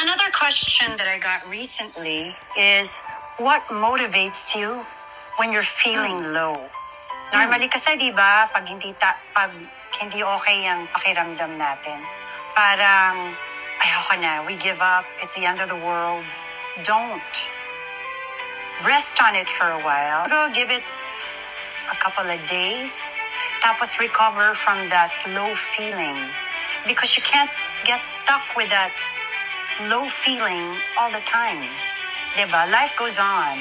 Another question that I got recently is, what motivates you when you're feeling low? Normally kasi, di ba, pag hindi okay ang pakiramdam natin, parang, ayoko na, we give up, it's the end of the world. Don't. Rest on it for a while. Give it a couple of days, tapos recover from that low feeling. Because you can't get stuck with that low feeling all the time. Diba? Life goes on.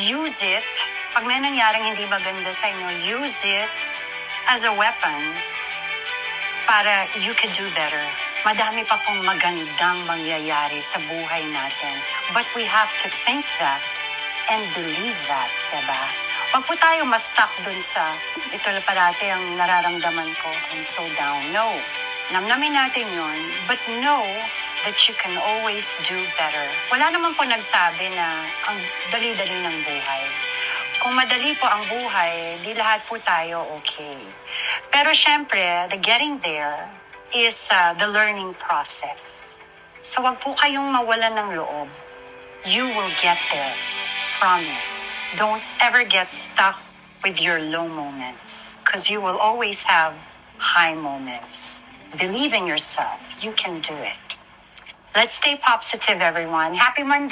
Use it. Pag may nangyaring hindi maganda sa inyo, use it as a weapon para you can do better. Madami pa pong magandang mangyayari sa buhay natin. But we have to think that and believe that, diba? Wag po tayo ma-stuck dun sa, ito na parati ang nararamdaman ko, I'm so down. No. Namnamin natin yun, but know that you can always do better. Wala naman po nagsabi na ang dali-dali ng buhay. Kung madali po ang buhay, di lahat po tayo okay. Pero syempre, the getting there is the learning process. So wag po kayong mawalan ng loob. You will get there. Promise. Don't ever get stuck with your low moments, because you will always have high moments. Believe in yourself. You can do it. Let's stay positive, everyone. Happy Monday.